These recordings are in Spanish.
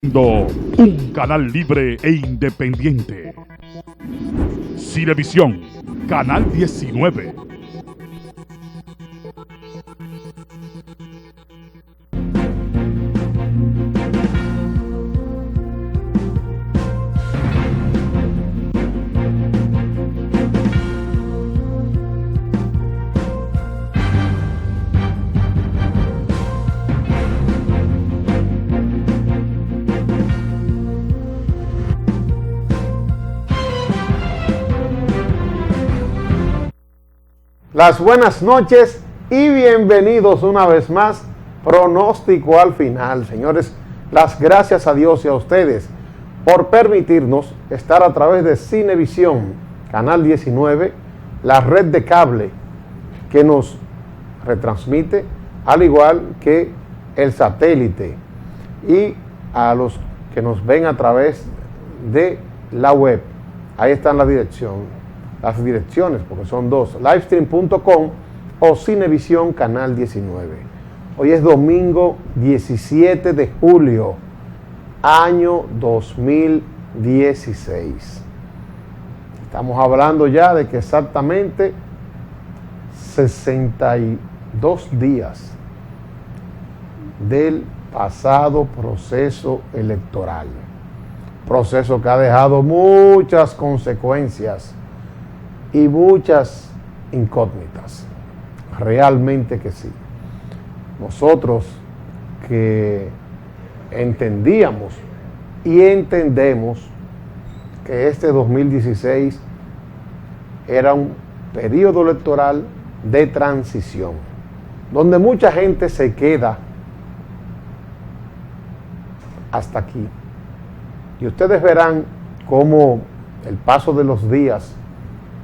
Un canal libre e independiente. Cinevisión, Canal 19. Las buenas noches y bienvenidos una vez más. Pronóstico al final. Señores, las gracias a Dios y a ustedes por permitirnos estar a través de Cinevisión, Canal 19, la red de cable que nos retransmite, al igual que el satélite, y a los que nos ven a través de la web. Ahí están las direcciones, porque son dos: livestream.com o Cinevisión Canal 19. Hoy es domingo 17 de julio, año 2016. Estamos hablando ya de que exactamente 62 días del pasado proceso electoral. Proceso que ha dejado muchas consecuencias y muchas incógnitas. Realmente que sí. Nosotros que entendíamos y entendemos que este 2016 era un periodo electoral de transición, donde mucha gente se queda hasta aquí. Y ustedes verán cómo el paso de los días,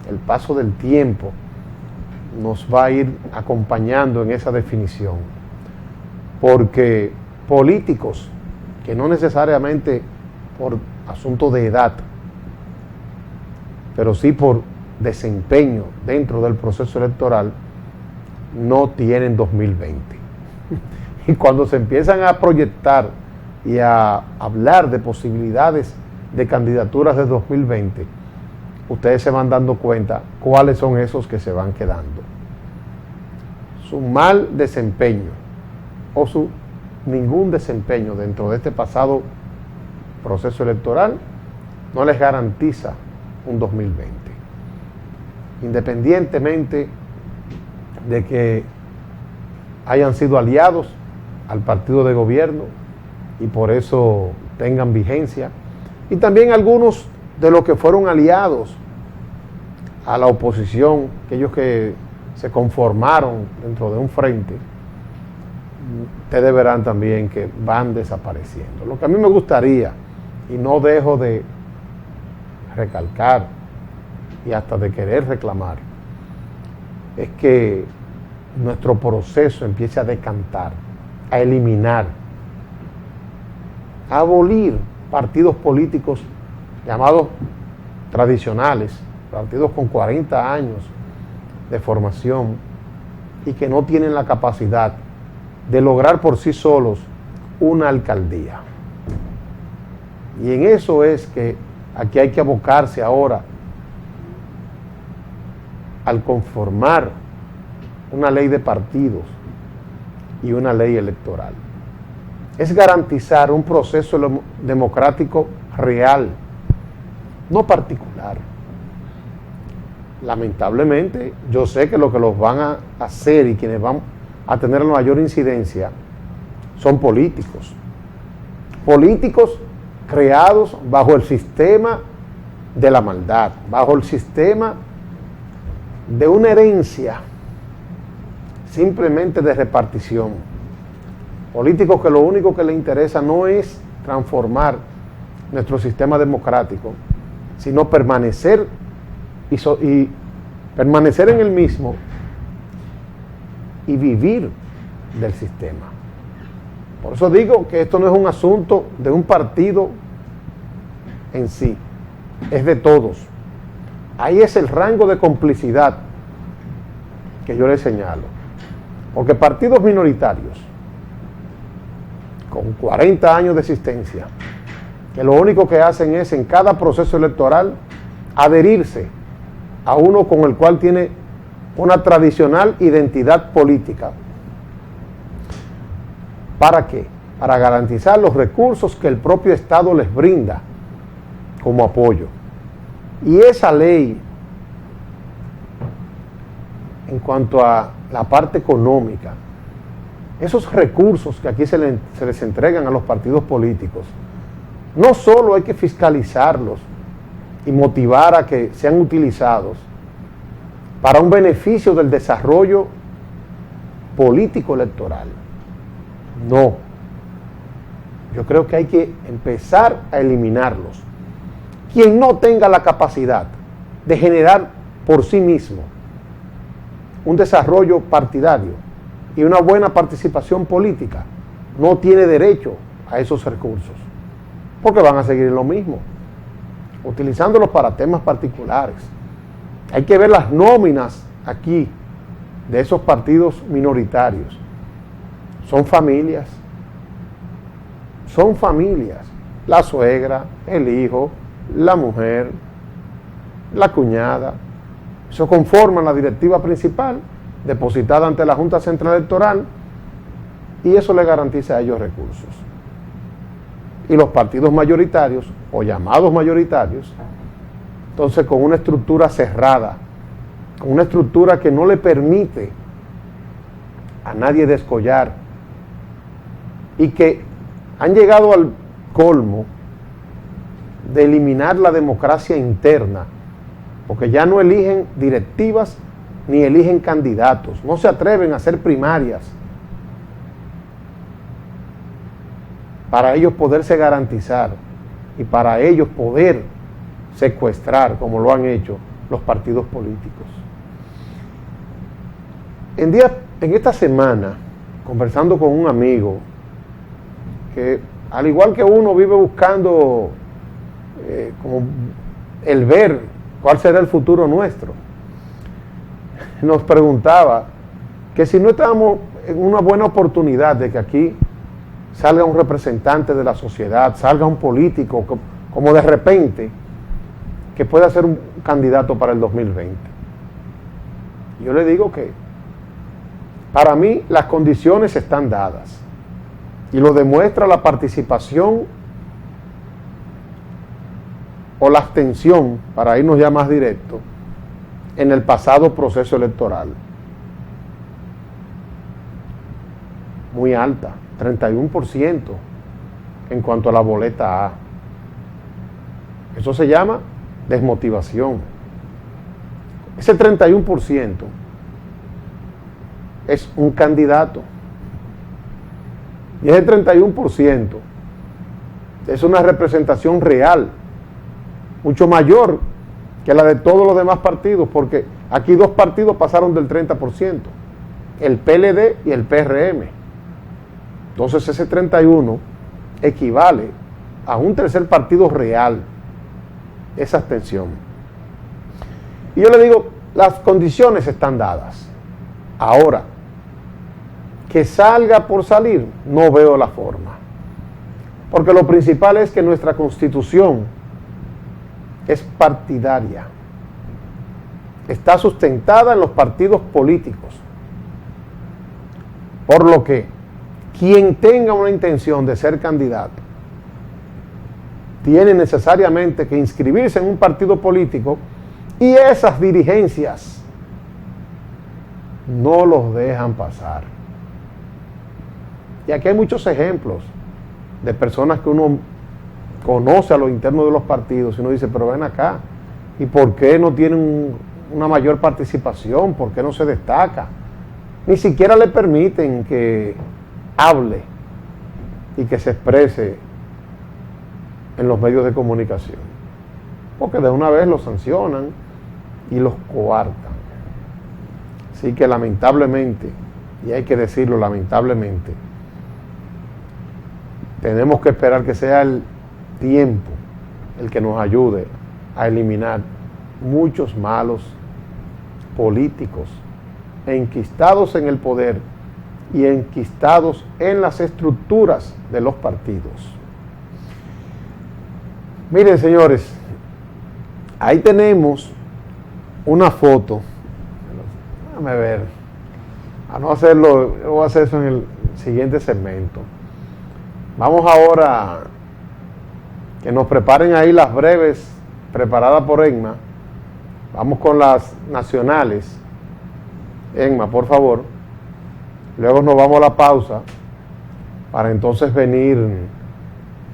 el paso del tiempo, nos va a ir acompañando en esa definición. Porque políticos que no necesariamente por asunto de edad, pero sí por desempeño dentro del proceso electoral, no tienen 2020. Y cuando se empiezan a proyectar y a hablar de posibilidades de candidaturas de 2020, ustedes se van dando cuenta cuáles son esos que se van quedando. Su mal desempeño o su ningún desempeño dentro de este pasado proceso electoral no les garantiza un 2020. Independientemente de que hayan sido aliados al partido de gobierno y por eso tengan vigencia, y también algunos de los que fueron aliados a la oposición, aquellos que se conformaron dentro de un frente, ustedes verán también que van desapareciendo. Lo que a mí me gustaría, y no dejo de recalcar y hasta de querer reclamar, es que nuestro proceso empiece a decantar, a eliminar, a abolir partidos políticos llamados tradicionales, partidos con 40 años de formación y que no tienen la capacidad de lograr por sí solos una alcaldía. Y en eso es que aquí hay que abocarse ahora al conformar una ley de partidos y una ley electoral. Es garantizar un proceso democrático real, no particular. Lamentablemente, yo sé que lo que los van a hacer y quienes van a tener la mayor incidencia son políticos. Políticos creados bajo el sistema de la maldad, bajo el sistema de una herencia simplemente de repartición. Políticos que lo único que les interesa no es transformar nuestro sistema democrático, sino permanecer y permanecer en el mismo y vivir del sistema. Por eso digo que esto no es un asunto de un partido en sí, es de todos. Ahí es el rango de complicidad que yo les señalo. Porque partidos minoritarios con 40 años de existencia, que lo único que hacen es en cada proceso electoral adherirse a uno con el cual tiene una tradicional identidad política. ¿Para qué? Para garantizar los recursos que el propio Estado les brinda como apoyo. Y esa ley, en cuanto a la parte económica, esos recursos que aquí se les entregan a los partidos políticos, no solo hay que fiscalizarlos y motivar a que sean utilizados para un beneficio del desarrollo político electoral. No. Yo creo que hay que empezar a eliminarlos. Quien no tenga la capacidad de generar por sí mismo un desarrollo partidario y una buena participación política, no tiene derecho a esos recursos, porque van a seguir en lo mismo, utilizándolos para temas particulares. Hay que ver las nóminas aquí de esos partidos minoritarios. Son familias, la suegra, el hijo, la mujer, la cuñada. Eso conforman la directiva principal depositada ante la Junta Central Electoral, y eso le garantiza a ellos recursos. Y los partidos mayoritarios, o llamados mayoritarios, entonces con una estructura cerrada, con una estructura que no le permite a nadie descollar, y que han llegado al colmo de eliminar la democracia interna, porque ya no eligen directivas ni eligen candidatos, no se atreven a hacer primarias para ellos poderse garantizar y para ellos poder secuestrar, como lo han hecho los partidos políticos. En esta semana, conversando con un amigo que, al igual que uno, vive buscando como el ver cuál será el futuro nuestro, nos preguntaba que si no estábamos en una buena oportunidad de que aquí salga un representante de la sociedad, salga un político como de repente, que pueda ser un candidato para el 2020. Yo le digo que para mí las condiciones están dadas, y lo demuestra la participación o la abstención, para irnos ya más directo, en el pasado proceso electoral. Muy alta, 31% en cuanto a la boleta A. Eso se llama desmotivación. Ese 31% es un candidato. Y ese 31% es una representación real, mucho mayor que la de todos los demás partidos, porque aquí dos partidos pasaron del 30%, el PLD y el PRM. Entonces ese 31 equivale a un tercer partido real, esa abstención. Y yo le digo, las condiciones están dadas. Ahora, que salga por salir, no veo la forma. Porque lo principal es que nuestra Constitución es partidaria. Está sustentada en los partidos políticos. Por lo que quien tenga una intención de ser candidato tiene necesariamente que inscribirse en un partido político, y esas dirigencias no los dejan pasar. Y aquí hay muchos ejemplos de personas que uno conoce a lo interno de los partidos y uno dice, pero ven acá, ¿y por qué no tienen una mayor participación? ¿Por qué no se destaca? Ni siquiera le permiten que hable y que se exprese en los medios de comunicación, porque de una vez los sancionan y los coartan. Así que lamentablemente, y hay que decirlo lamentablemente, tenemos que esperar que sea el tiempo el que nos ayude a eliminar muchos malos políticos enquistados en el poder y enquistados en las estructuras de los partidos. Miren, señores, ahí tenemos una foto. Déjame ver. A no hacerlo, voy a hacer eso en el siguiente segmento. Vamos ahora que nos preparen ahí las breves preparadas por Enma. Vamos con las nacionales. Enma, por favor. Luego nos vamos a la pausa para entonces venir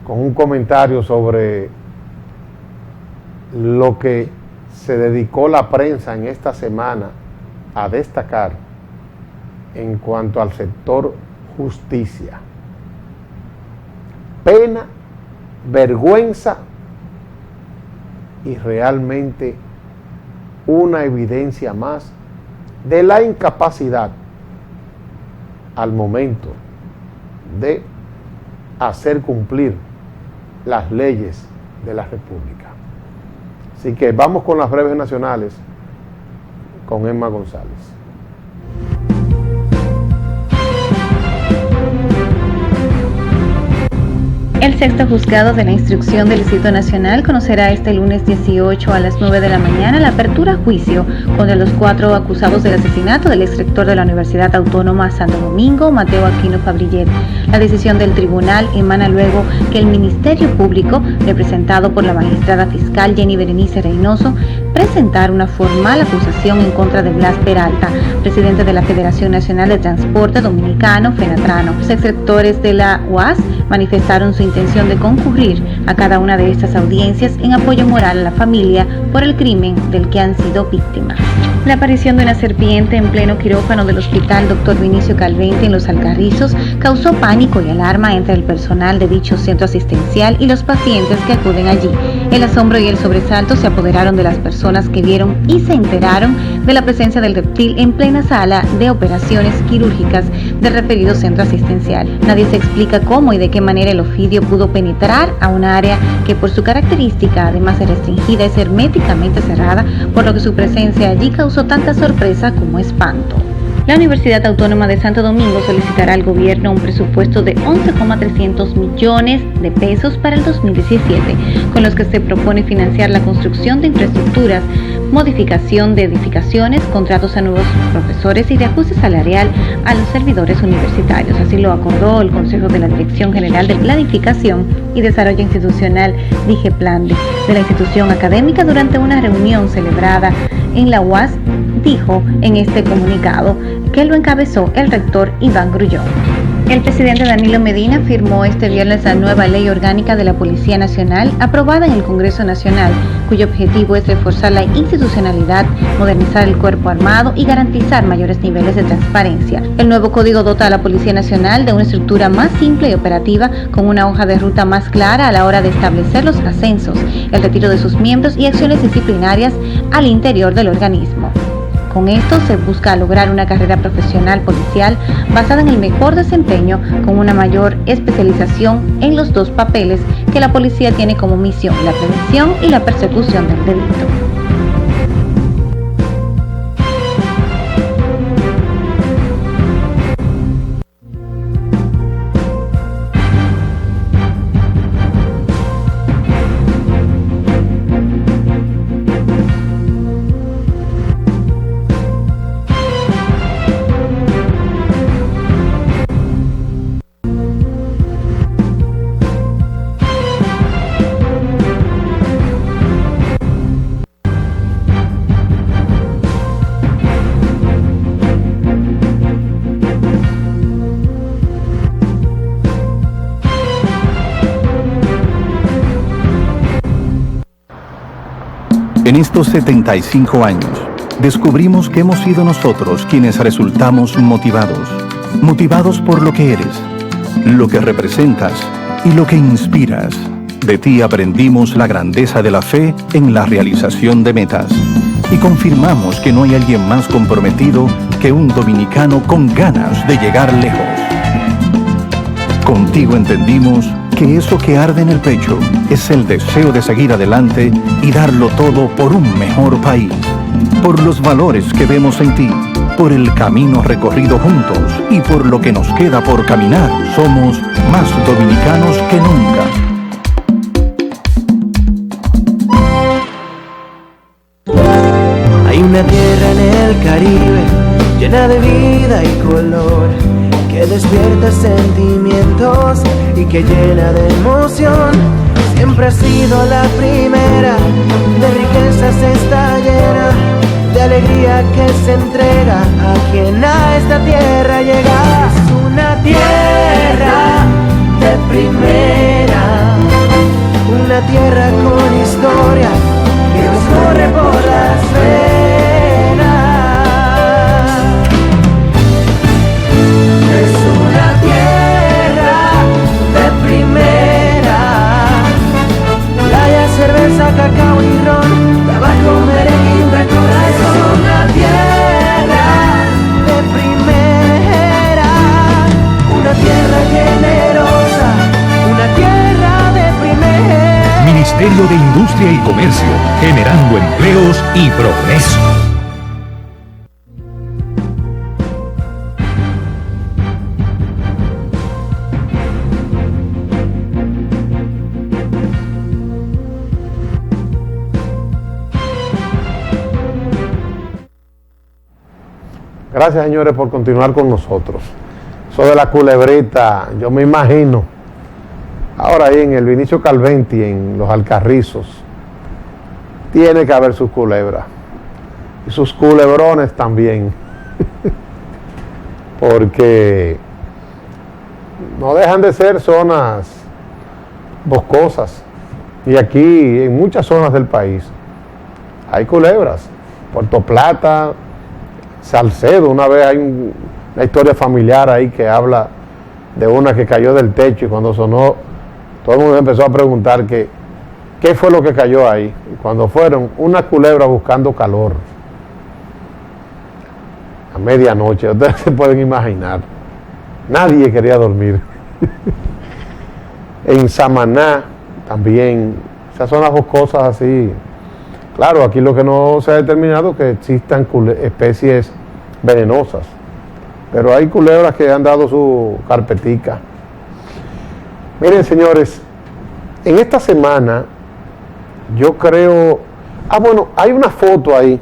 con un comentario sobre lo que se dedicó la prensa en esta semana a destacar en cuanto al sector justicia. Pena, vergüenza y realmente una evidencia más de la incapacidad al momento de hacer cumplir las leyes de la República. Así que vamos con las breves nacionales con Emma González. El sexto juzgado de la instrucción del Distrito Nacional conocerá este lunes 18 a las 9 de la mañana la apertura a juicio contra los 4 acusados del asesinato del exrector de la Universidad Autónoma Santo Domingo, Mateo Aquino Fabrillet. La decisión del tribunal emana luego que el Ministerio Público, representado por la magistrada fiscal Jenny Berenice Reynoso, presentara una formal acusación en contra de Blas Peralta, presidente de la Federación Nacional de Transporte Dominicano, FENATRANO. Los exrectores de la UAS manifestaron su intención de concurrir a cada una de estas audiencias en apoyo moral a la familia por el crimen del que han sido víctimas. La aparición de una serpiente en pleno quirófano del Hospital Dr. Vinicio Calvente en Los Alcarrizos causó pánico y alarma entre el personal de dicho centro asistencial y los pacientes que acuden allí. El asombro y el sobresalto se apoderaron de las personas que vieron y se enteraron de la presencia del reptil en plena sala de operaciones quirúrgicas del referido centro asistencial. Nadie se explica cómo y de qué manera el ofidio pudo penetrar a un área que por su característica, además de restringida, es herméticamente cerrada, por lo que su presencia allí causó tanta sorpresa como espanto. La Universidad Autónoma de Santo Domingo solicitará al gobierno un presupuesto de 11,300 millones de pesos para el 2017, con los que se propone financiar la construcción de infraestructuras, modificación de edificaciones, contratos a nuevos profesores y reajuste salarial a los servidores universitarios. Así lo acordó el Consejo de la Dirección General de Planificación y Desarrollo Institucional, DIGEPLANDE, de la institución académica durante una reunión celebrada en la UAS. Dijo en este comunicado que lo encabezó el rector Iván Grullón. El presidente Danilo Medina firmó este viernes la nueva Ley Orgánica de la Policía Nacional, aprobada en el Congreso Nacional, cuyo objetivo es reforzar la institucionalidad, modernizar el cuerpo armado y garantizar mayores niveles de transparencia. El nuevo código dota a la Policía Nacional de una estructura más simple y operativa, con una hoja de ruta más clara a la hora de establecer los ascensos, el retiro de sus miembros y acciones disciplinarias al interior del organismo. Con esto se busca lograr una carrera profesional policial basada en el mejor desempeño, con una mayor especialización en los dos papeles que la policía tiene como misión: la prevención y la persecución del delito. En estos 75 años, descubrimos que hemos sido nosotros quienes resultamos motivados por lo que eres, lo que representas y lo que inspiras. De ti aprendimos la grandeza de la fe en la realización de metas y confirmamos que no hay alguien más comprometido que un dominicano con ganas de llegar lejos. Contigo entendimos que eso que arde en el pecho es el deseo de seguir adelante y darlo todo por un mejor país, por los valores que vemos en ti, por el camino recorrido juntos y por lo que nos queda por caminar. Somos más dominicanos que nunca. del Caribe, llena de vida y color, que despierta sentimientos y que llena de emoción. Siempre ha sido la primera, de riquezas está llena, de alegría que se entrega a quien a esta tierra llega. Es una tierra de primera, una tierra con historia que nos corre por las venas. Es una tierra de primera, playa, cerveza, cacao y ron, tabaco, merengue y un gran corazón. Es una tierra de primera, una tierra generosa, una tierra de primera. Ministerio de Industria y Comercio, generando empleos y progreso. Gracias, señores, por continuar con nosotros. Eso de la culebrita, yo me imagino ahora ahí en el Vinicio Calventi, en los Alcarrizos, tiene que haber sus culebras y sus culebrones también, porque no dejan de ser zonas boscosas, y aquí en muchas zonas del país hay culebras. Puerto Plata, Salcedo, una vez hay una historia familiar ahí que habla de una que cayó del techo, y cuando sonó todo el mundo empezó a preguntar qué fue lo que cayó ahí. Y cuando fueron, una culebra buscando calor a medianoche, ustedes se pueden imaginar, nadie quería dormir. En Samaná también, esas son las boscosas así. Claro, aquí lo que no se ha determinado es que existan especies venenosas, pero hay culebras que han dado su carpetica. Miren, señores, en esta semana yo creo... bueno, hay una foto ahí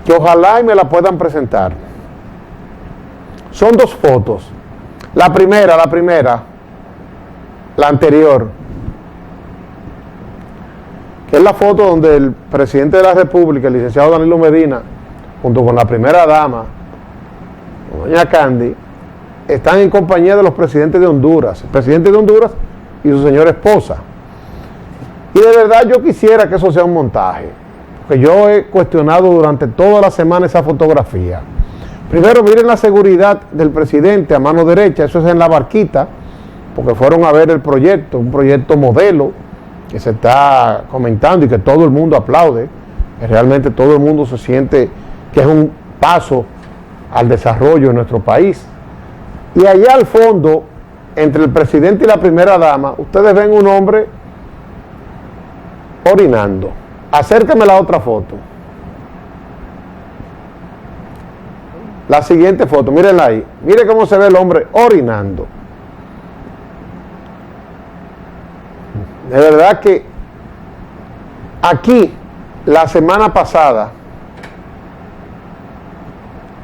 que ojalá y me la puedan presentar. Son dos fotos. La primera, la anterior, que es la foto donde el presidente de la República, el licenciado Danilo Medina, junto con la primera dama, doña Candy, están en compañía de los presidentes de Honduras, el presidente de Honduras y su señora esposa. Y de verdad yo quisiera que eso sea un montaje, porque yo he cuestionado durante toda la semana esa fotografía. Primero, miren la seguridad del presidente a mano derecha, eso es en la barquita, porque fueron a ver el proyecto, un proyecto modelo que se está comentando y que todo el mundo aplaude, que realmente todo el mundo se siente que es un paso al desarrollo en nuestro país. Y allá al fondo, entre el presidente y la primera dama, ustedes ven un hombre orinando. Acérqueme la otra foto. La siguiente foto, mírenla ahí. Mire cómo se ve el hombre orinando. De verdad que aquí, la semana pasada,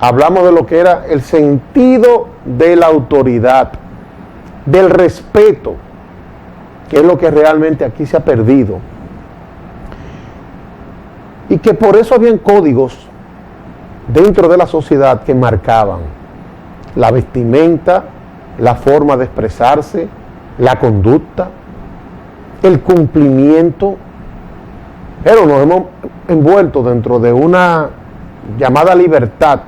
hablamos de lo que era el sentido de la autoridad, del respeto, que es lo que realmente aquí se ha perdido. Y que por eso habían códigos dentro de la sociedad que marcaban la vestimenta, la forma de expresarse, la conducta, el cumplimiento. Pero nos hemos envuelto dentro de una llamada libertad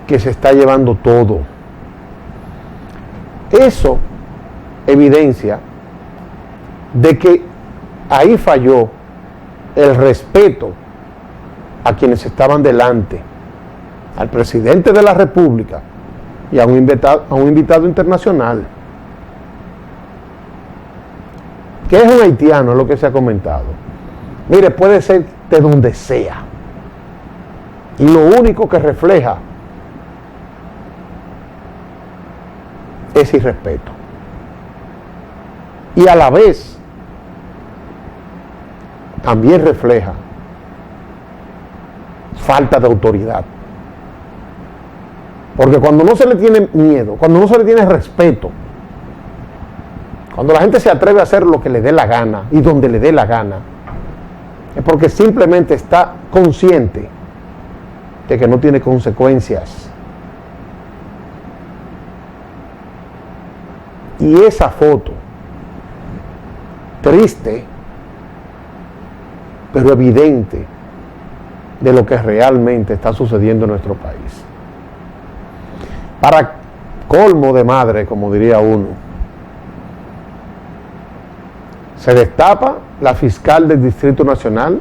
que se está llevando todo. Eso evidencia de que ahí falló el respeto a quienes estaban delante, al presidente de la República y a un invitado internacional. ¿Qué es un haitiano? Es lo que se ha comentado. Mire, puede ser de donde sea. Y lo único que refleja es irrespeto. Y a la vez también refleja falta de autoridad. Porque cuando no se le tiene miedo, cuando no se le tiene respeto, cuando la gente se atreve a hacer lo que le dé la gana y donde le dé la gana, es porque simplemente está consciente de que no tiene consecuencias. Y esa foto, triste, pero evidente, de lo que realmente está sucediendo en nuestro país. Para colmo de madre, como diría uno, se destapa la fiscal del Distrito Nacional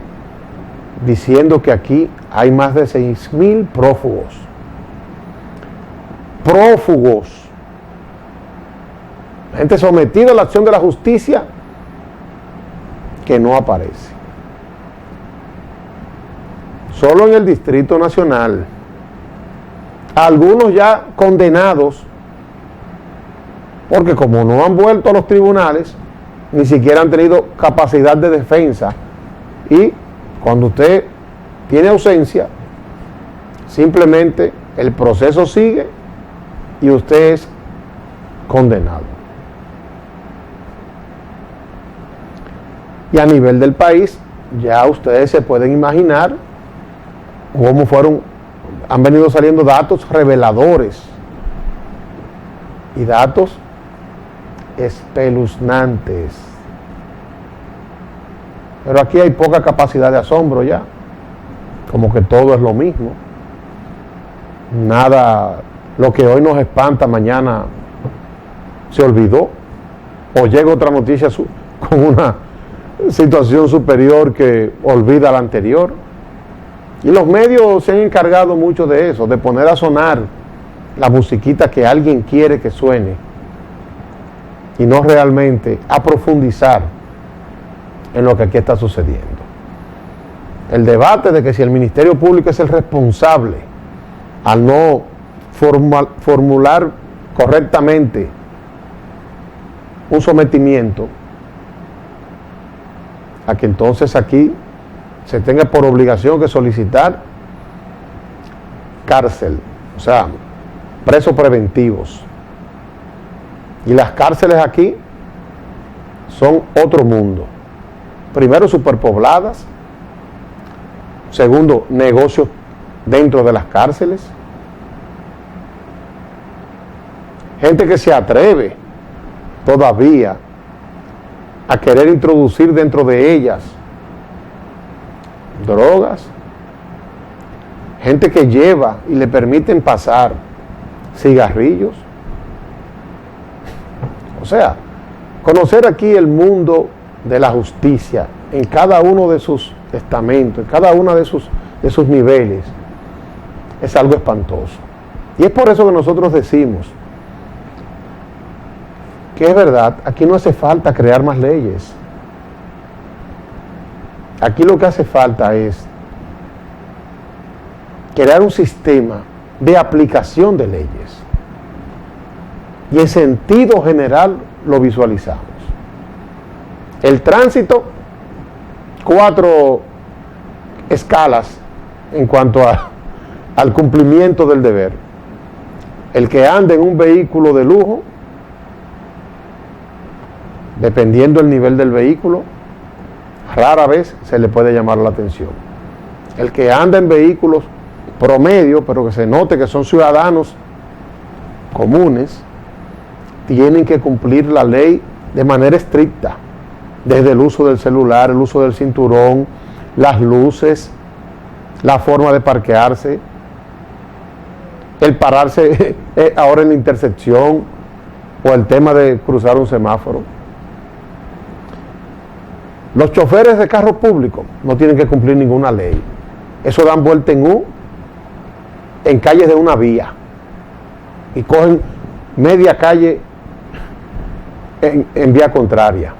diciendo que aquí hay más de 6,000 prófugos. Prófugos. Gente sometida a la acción de la justicia que no aparece. Solo en el Distrito Nacional. Algunos ya condenados, porque como no han vuelto a los tribunales, ni siquiera han tenido capacidad de defensa. Y cuando usted tiene ausencia, simplemente el proceso sigue y usted es condenado. Y a nivel del país, ya ustedes se pueden imaginar cómo han venido saliendo datos reveladores y datos espeluznantes. Pero aquí hay poca capacidad de asombro ya, como que todo es lo mismo. Nada, lo que hoy nos espanta, mañana se olvidó, o llega otra noticia con una situación superior que olvida la anterior. Y los medios se han encargado mucho de eso, de poner a sonar la musiquita que alguien quiere que suene y no realmente a profundizar en lo que aquí está sucediendo. El debate de que si el Ministerio Público es el responsable al no formular correctamente un sometimiento, a que entonces aquí se tenga por obligación que solicitar cárcel, o sea, presos preventivos. Y las cárceles aquí son otro mundo. Primero, superpobladas. Segundo, negocios dentro de las cárceles. Gente que se atreve todavía a querer introducir dentro de ellas drogas, gente que lleva y le permiten pasar cigarrillos. O sea, conocer aquí el mundo de la justicia en cada uno de sus estamentos, en cada uno de sus niveles, es algo espantoso. Y es por eso que nosotros decimos que es verdad, aquí no hace falta crear más leyes. Aquí lo que hace falta es crear un sistema de aplicación de leyes. Y en sentido general lo visualizamos. El tránsito, 4 escalas en cuanto al cumplimiento del deber. El que anda en un vehículo de lujo, dependiendo del nivel del vehículo, rara vez se le puede llamar la atención. El que anda en vehículos promedio, pero que se note que son ciudadanos comunes, tienen que cumplir la ley de manera estricta, desde el uso del celular, el uso del cinturón, las luces, la forma de parquearse, el pararse ahora en la intersección o el tema de cruzar un semáforo. Los choferes de carros públicos no tienen que cumplir ninguna ley. Eso dan vuelta en U en calles de una vía y cogen media calle en vía contraria.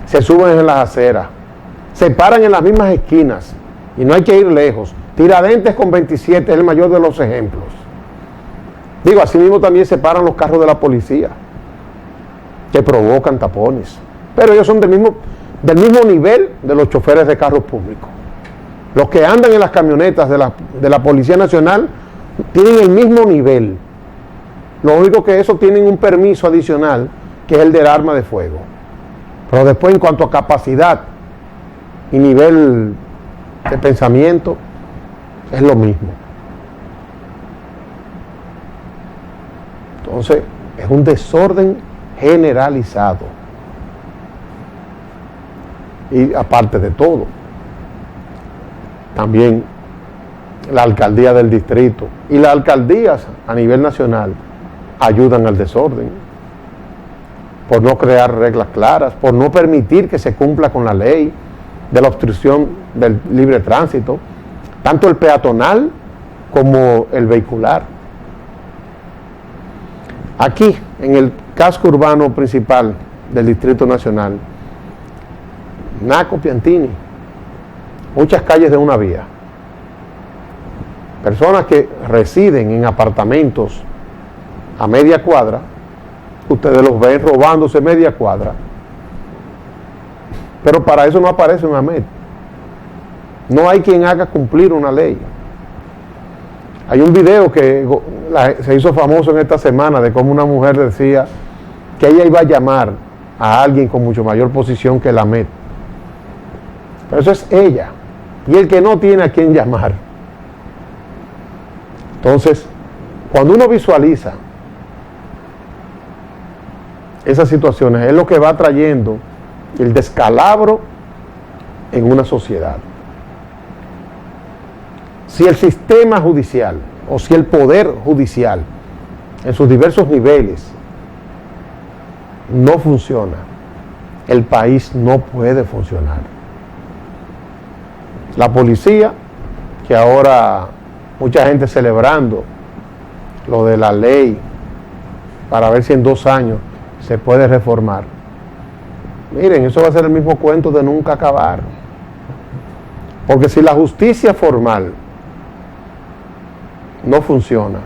Se suben en las aceras, se paran en las mismas esquinas y no hay que ir lejos. Tiradentes con 27 es el mayor de los ejemplos. Digo, así mismo también se paran los carros de la policía que provocan tapones, pero ellos son del mismo nivel de los choferes de carros públicos. Los que andan en las camionetas de la Policía Nacional tienen el mismo nivel. Lo único que eso tienen un permiso adicional, que es el del arma de fuego. Pero después, en cuanto a capacidad y nivel de pensamiento, es lo mismo. Entonces, es un desorden generalizado. Y aparte de todo, también la alcaldía del distrito y las alcaldías a nivel nacional ayudan al desorden por no crear reglas claras, por no permitir que se cumpla con la ley de la obstrucción del libre tránsito, tanto el peatonal como el vehicular. Aquí, en el casco urbano principal del Distrito Nacional, Naco Piantini, muchas calles de una vía. Personas que residen en apartamentos a media cuadra, ustedes los ven robándose media cuadra. Pero para eso no aparece un AMET. No hay quien haga cumplir una ley. Hay un video que se hizo famoso en esta semana de cómo una mujer decía que ella iba a llamar a alguien con mucho mayor posición que el AMET. Pero eso es ella. Y el que no tiene a quién llamar. Entonces, cuando uno visualiza esas situaciones, es lo que va trayendo el descalabro en una sociedad. Si el sistema judicial o si el poder judicial en sus diversos niveles no funciona, el país no puede funcionar. La policía, que ahora mucha gente celebrando lo de la ley para ver si en 2 años se puede reformar. Miren, eso va a ser el mismo cuento de nunca acabar. Porque si la justicia formal no funciona,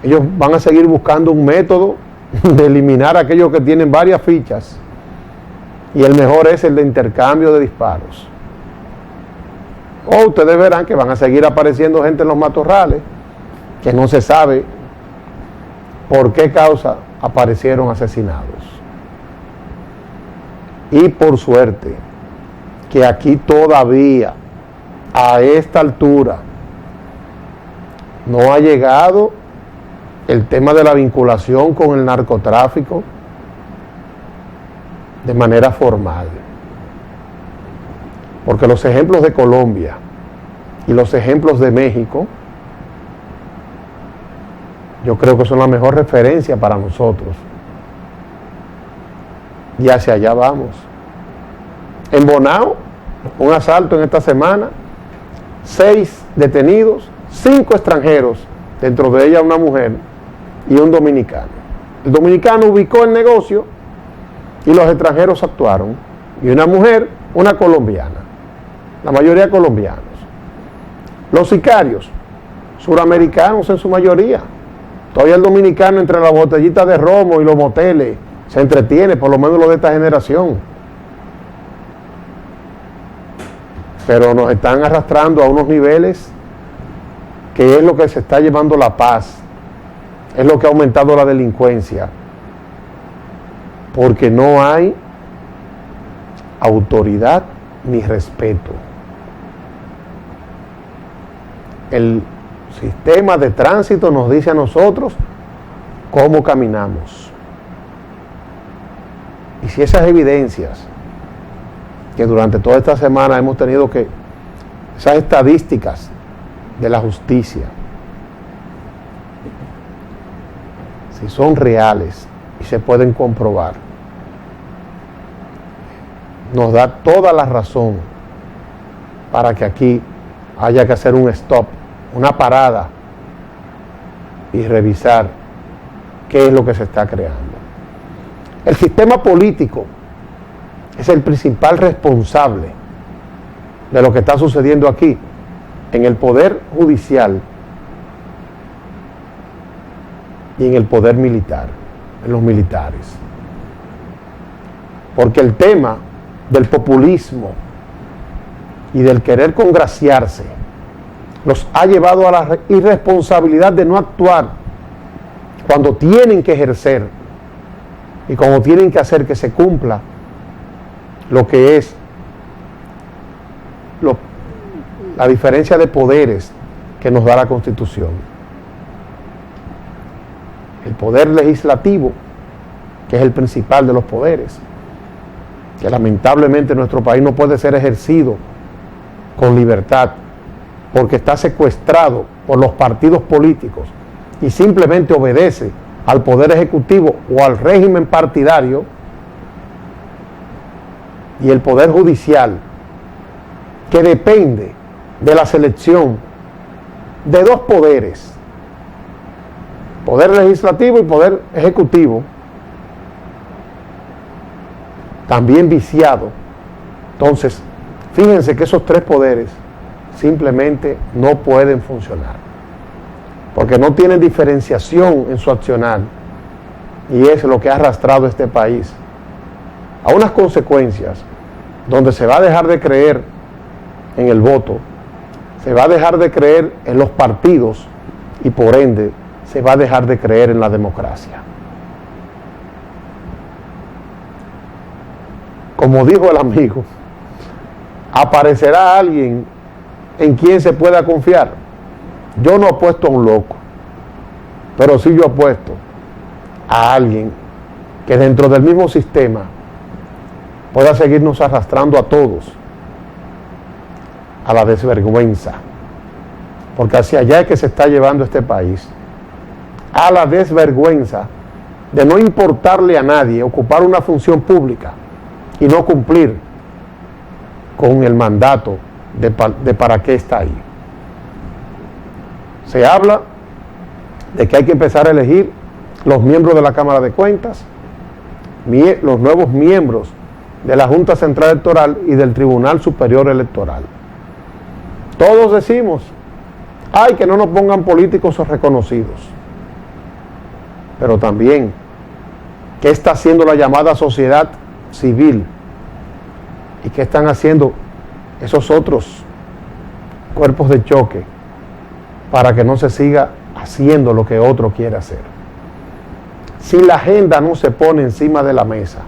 ellos van a seguir buscando un método de eliminar a aquellos que tienen varias fichas, y el mejor es el de intercambio de disparos. O ustedes verán que van a seguir apareciendo gente en los matorrales que no se sabe por qué causa aparecieron asesinados. Y por suerte que aquí todavía a esta altura no ha llegado el tema de la vinculación con el narcotráfico de manera formal. Porque los ejemplos de Colombia y los ejemplos de México, yo creo que son la mejor referencia para nosotros. Y hacia allá vamos. En Bonao, un asalto en esta semana, 6 detenidos, 5 extranjeros, dentro de ella una mujer y un dominicano. El dominicano ubicó el negocio y los extranjeros actuaron. Y una mujer, una colombiana. La mayoría colombianos. Los sicarios, suramericanos en su mayoría. Todavía el dominicano entre las botellitas de romo y los moteles se entretiene, por lo menos lo de esta generación. Pero nos están arrastrando a unos niveles que es lo que se está llevando la paz, es lo que ha aumentado la delincuencia, porque no hay autoridad ni respeto. El sistema de tránsito nos dice a nosotros cómo caminamos. Y si esas evidencias que durante toda esta semana hemos tenido que, esas estadísticas de la justicia, si son reales y se pueden comprobar, nos da toda la razón para que aquí haya que hacer un stop, una parada y revisar qué es lo que se está creando. El sistema político es el principal responsable de lo que está sucediendo aquí, en el poder judicial y en el poder militar, en los militares. Porque el tema del populismo y del querer congraciarse los ha llevado a la irresponsabilidad de no actuar cuando tienen que ejercer y cuando tienen que hacer que se cumpla lo que es la diferencia de poderes que nos da la Constitución. El poder legislativo, que es el principal de los poderes, que lamentablemente en nuestro país no puede ser ejercido con libertad porque está secuestrado por los partidos políticos y simplemente obedece al poder ejecutivo o al régimen partidario, y el poder judicial, que depende de la selección de dos poderes, poder legislativo y poder ejecutivo, también viciado. Entonces, fíjense que esos tres poderes simplemente no pueden funcionar, porque no tienen diferenciación en su accionar, y es lo que ha arrastrado este país a unas consecuencias donde se va a dejar de creer en el voto, se va a dejar de creer en los partidos y por ende se va a dejar de creer en la democracia. Como dijo el amigo, aparecerá alguien en quien se pueda confiar. Yo no apuesto a un loco, pero sí yo apuesto a alguien que dentro del mismo sistema pueda seguirnos arrastrando a todos a la desvergüenza, porque hacia allá es que se está llevando este país, a la desvergüenza de no importarle a nadie ocupar una función pública y no cumplir con el mandato de para qué está ahí. Se habla de que hay que empezar a elegir los miembros de la Cámara de Cuentas, los nuevos miembros de la Junta Central Electoral y del Tribunal Superior Electoral. Todos decimos, ay, que no nos pongan políticos reconocidos. Pero también, ¿qué está haciendo la llamada sociedad civil? ¿Y qué están haciendo esos otros cuerpos de choque para que no se siga haciendo lo que otro quiere hacer? Si la agenda no se pone encima de la mesa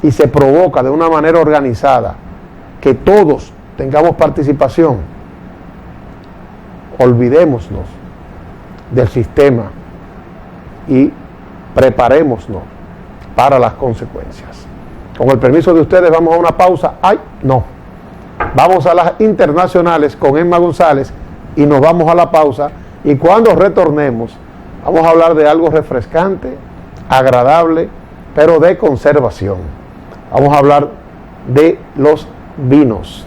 y se provoca de una manera organizada que todos tengamos participación, olvidémonos del sistema y preparémonos para las consecuencias. Con el permiso de ustedes vamos a una pausa. ¡Ay, no! Vamos a las internacionales con Emma González y nos vamos a la pausa, y cuando retornemos vamos a hablar de algo refrescante, agradable, pero de conservación. Vamos a hablar de los vinos.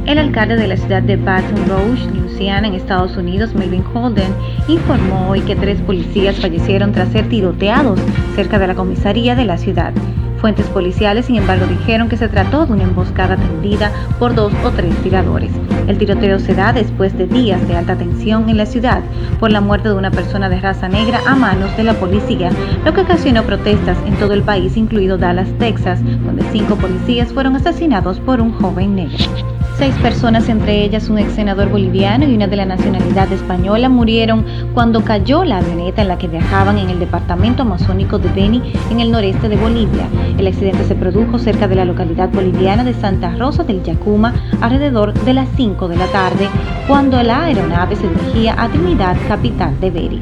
El alcalde de la ciudad de Baton Rouge, Luisiana, en Estados Unidos, Melvin Holden, informó hoy que 3 policías fallecieron tras ser tiroteados cerca de la comisaría de la ciudad. Fuentes policiales, sin embargo, dijeron que se trató de una emboscada tendida por 2 o 3 tiradores. El tiroteo se da después de días de alta tensión en la ciudad por la muerte de una persona de raza negra a manos de la policía, lo que ocasionó protestas en todo el país, incluido Dallas, Texas, donde 5 policías fueron asesinados por un joven negro. 6 personas, entre ellas un ex senador boliviano y una de la nacionalidad española, murieron cuando cayó la avioneta en la que viajaban en el departamento amazónico de Beni, en el noreste de Bolivia. El accidente se produjo cerca de la localidad boliviana de Santa Rosa del Yacuma alrededor de las 5 de la tarde, cuando la aeronave se dirigía a Trinidad, capital de Beni.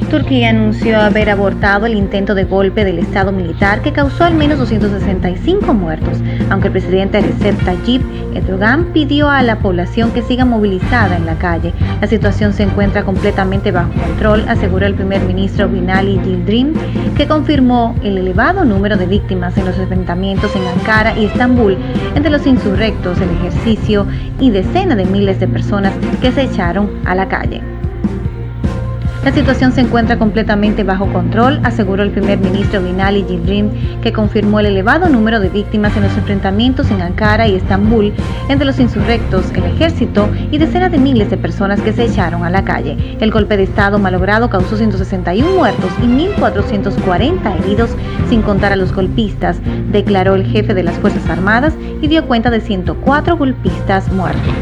Turquía anunció haber abortado el intento de golpe del Estado militar que causó al menos 265 muertos, aunque el presidente Recep Tayyip Erdogan pidió a la población que siga movilizada en la calle. La situación se encuentra completamente bajo control, aseguró el primer ministro Binali Yildirim, que confirmó el elevado número de víctimas en los enfrentamientos en Ankara y Estambul entre los insurrectos, el ejercicio y decenas de miles de personas que se echaron a la calle. La situación se encuentra completamente bajo control, aseguró el primer ministro Binali Yildirim, que confirmó el elevado número de víctimas en los enfrentamientos en Ankara y Estambul entre los insurrectos, el ejército y decenas de miles de personas que se echaron a la calle. El golpe de Estado malogrado causó 161 muertos y 1.440 heridos, sin contar a los golpistas, declaró el jefe de las Fuerzas Armadas y dio cuenta de 104 golpistas muertos.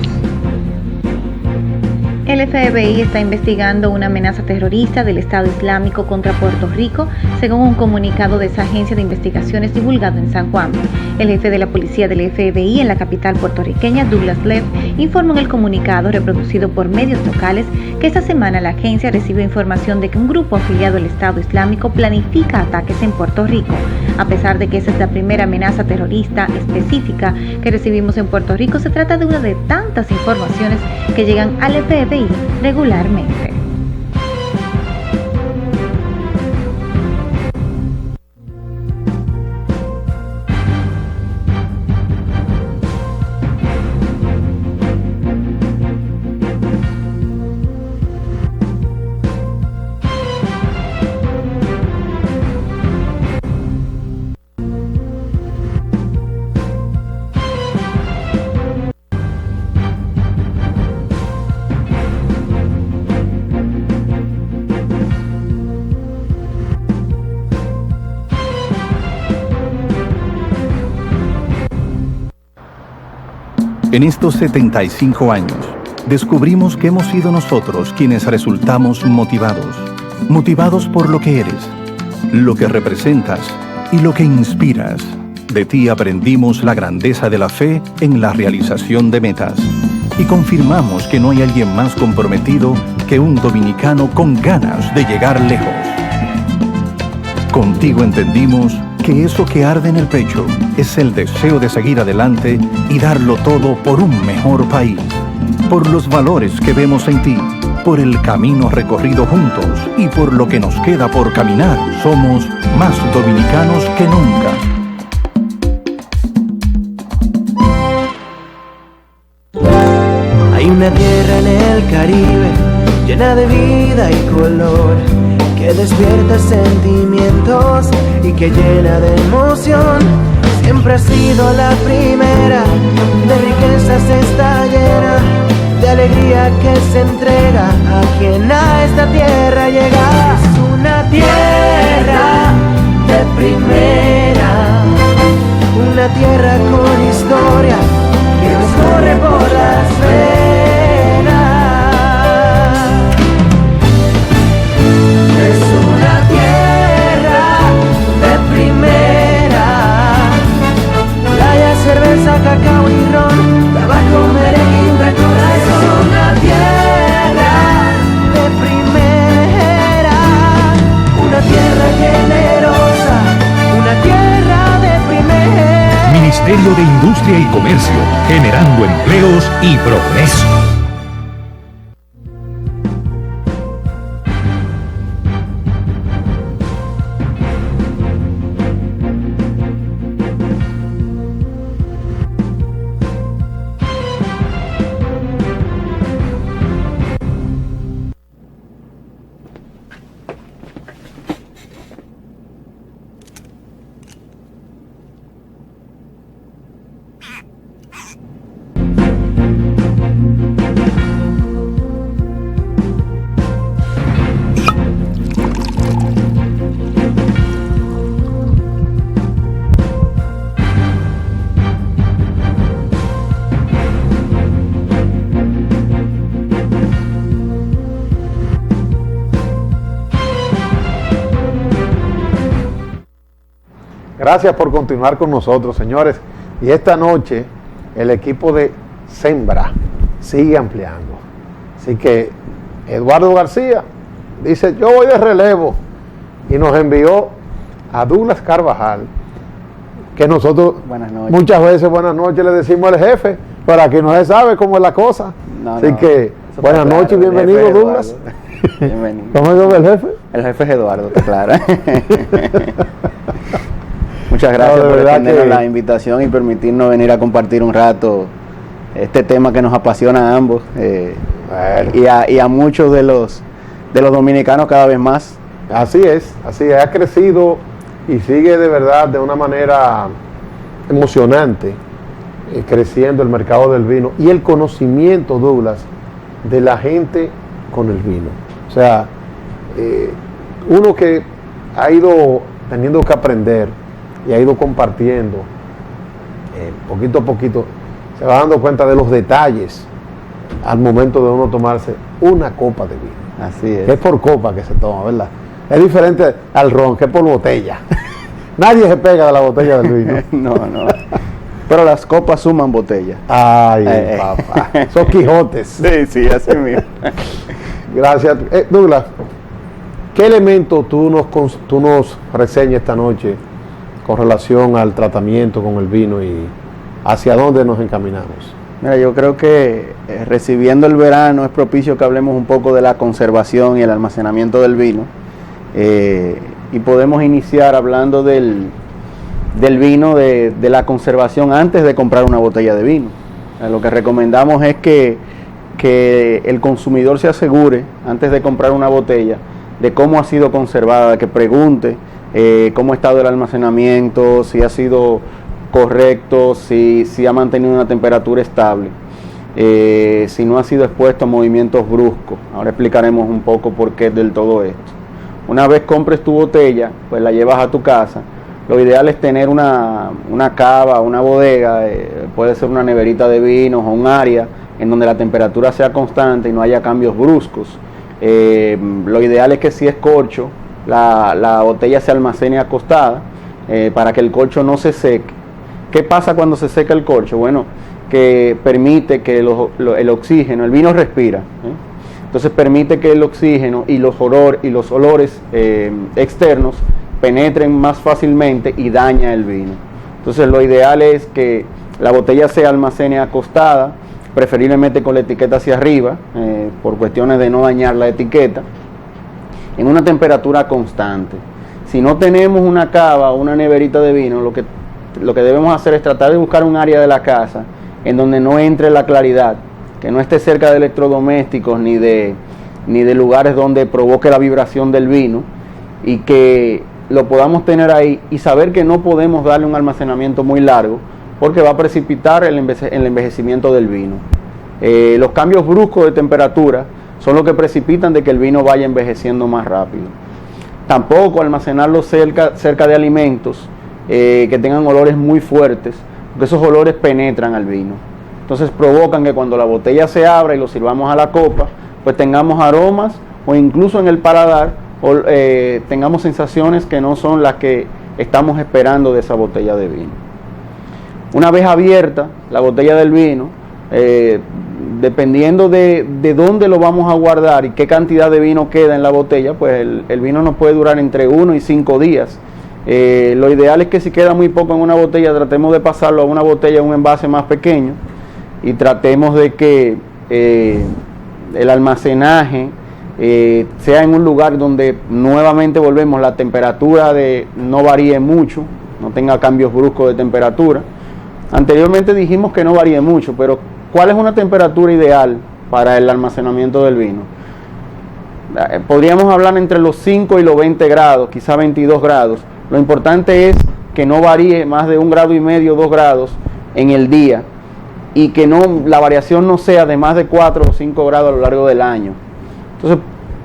El FBI está investigando una amenaza terrorista del Estado Islámico contra Puerto Rico, según un comunicado de esa agencia de investigaciones divulgado en San Juan. El jefe de la policía del FBI en la capital puertorriqueña, Douglas Leff, informó en el comunicado reproducido por medios locales que esta semana la agencia recibió información de que un grupo afiliado al Estado Islámico planifica ataques en Puerto Rico. A pesar de que esa es la primera amenaza terrorista específica que recibimos en Puerto Rico, se trata de una de tantas informaciones que llegan al FBI regularmente. En estos 75 años, descubrimos que hemos sido nosotros quienes resultamos motivados por lo que eres, lo que representas y lo que inspiras. De ti aprendimos la grandeza de la fe en la realización de metas y confirmamos que no hay alguien más comprometido que un dominicano con ganas de llegar lejos. Contigo entendimos que eso que arde en el pecho es el deseo de seguir adelante y darlo todo por un mejor país, por los valores que vemos en ti, por el camino recorrido juntos y por lo que nos queda por caminar. Somos más dominicanos que nunca. Hay una tierra en el Caribe llena de vida y color, que despierta sentimientos y que llena de emoción. Siempre ha sido la primera, de riquezas está llena, de alegría que se entrega a quien a esta tierra llega. Es una tierra de primera, una tierra con historia que nos corre por las venas. Es una tierra de primera, playa, cerveza, cacao y ron, tabaco, merengue y recorda. Es una tierra de primera, una tierra generosa, una tierra de primera. Ministerio de Industria y Comercio, generando empleos y progreso. Gracias por continuar con nosotros, señores. Y esta noche el equipo de Sembra sigue ampliando. Así que Eduardo García dice, yo voy de relevo. Y nos envió a Douglas Carvajal, que nosotros muchas veces buenas noches le decimos al jefe, pero aquí no se sabe cómo es la cosa. Así que buenas noches y bienvenido, Douglas. Bienvenido. ¿Cómo es el jefe? El jefe es Eduardo, está claro. Muchas gracias por extendernos la invitación y permitirnos venir a compartir un rato este tema que nos apasiona a ambos y a muchos de los los dominicanos cada vez más. Así es, ha crecido y sigue de verdad de una manera emocionante, creciendo el mercado del vino y el conocimiento, Douglas, de la gente con el vino. O sea, uno que ha ido teniendo que aprender y ha ido compartiendo, poquito a poquito, se va dando cuenta de los detalles al momento de uno tomarse una copa de vino. Así es. Que es por copa que se toma, ¿verdad? Es diferente al ron, que es por botella. Nadie se pega de la botella del vino. No. Pero las copas suman botella. Ay, papá. Son Quijotes. Sí, así mismo. Gracias. Douglas, ¿qué elemento tú nos reseñas esta noche con relación al tratamiento con el vino y hacia dónde nos encaminamos? Mira, yo creo que recibiendo el verano es propicio que hablemos un poco de la conservación y el almacenamiento del vino. Y podemos iniciar hablando del vino, de la conservación antes de comprar una botella de vino. Lo que recomendamos es que el consumidor se asegure, antes de comprar una botella, de cómo ha sido conservada, que pregunte cómo ha estado el almacenamiento, si ha sido correcto, si ha mantenido una temperatura estable, si no ha sido expuesto a movimientos bruscos. Ahora explicaremos un poco por qué del todo esto. Una vez compres tu botella, pues la llevas a tu casa. Lo ideal es tener una cava, una bodega, puede ser una neverita de vinos o un área en donde la temperatura sea constante y no haya cambios bruscos. Lo ideal es que si es corcho, la botella se almacene acostada para que el corcho no se seque. ¿Qué pasa cuando se seca el corcho? Bueno, que permite que el oxígeno, el vino respira, entonces permite que el oxígeno y los olores externos penetren más fácilmente y daña el vino. Entonces lo ideal es que la botella se almacene acostada, preferiblemente con la etiqueta hacia arriba, por cuestiones de no dañar la etiqueta, en una temperatura constante. Si no tenemos una cava o una neverita de vino, lo que debemos hacer es tratar de buscar un área de la casa en donde no entre la claridad, que no esté cerca de electrodomésticos ni de lugares donde provoque la vibración del vino, y que lo podamos tener ahí y saber que no podemos darle un almacenamiento muy largo porque va a precipitar el envejecimiento del vino. Los cambios bruscos de temperatura son los que precipitan de que el vino vaya envejeciendo más rápido. Tampoco almacenarlo cerca de alimentos que tengan olores muy fuertes, porque esos olores penetran al vino. Entonces provocan que cuando la botella se abra y lo sirvamos a la copa, pues tengamos aromas o incluso en el paladar tengamos sensaciones que no son las que estamos esperando de esa botella de vino. Una vez abierta la botella del vino, dependiendo de dónde lo vamos a guardar y qué cantidad de vino queda en la botella, pues el vino nos puede durar entre 1 y 5 días. Lo ideal es que si queda muy poco en una botella, tratemos de pasarlo a una botella, un envase más pequeño, y tratemos de que el almacenaje sea en un lugar donde nuevamente volvemos, la temperatura no varíe mucho, no tenga cambios bruscos de temperatura. Anteriormente dijimos que no varíe mucho, pero ¿cuál es una temperatura ideal para el almacenamiento del vino? Podríamos hablar entre los 5 y los 20 grados, quizá 22 grados. Lo importante es que no varíe más de 1,5 grados, 2 grados en el día, y que la variación no sea de más de 4 o 5 grados a lo largo del año. Entonces,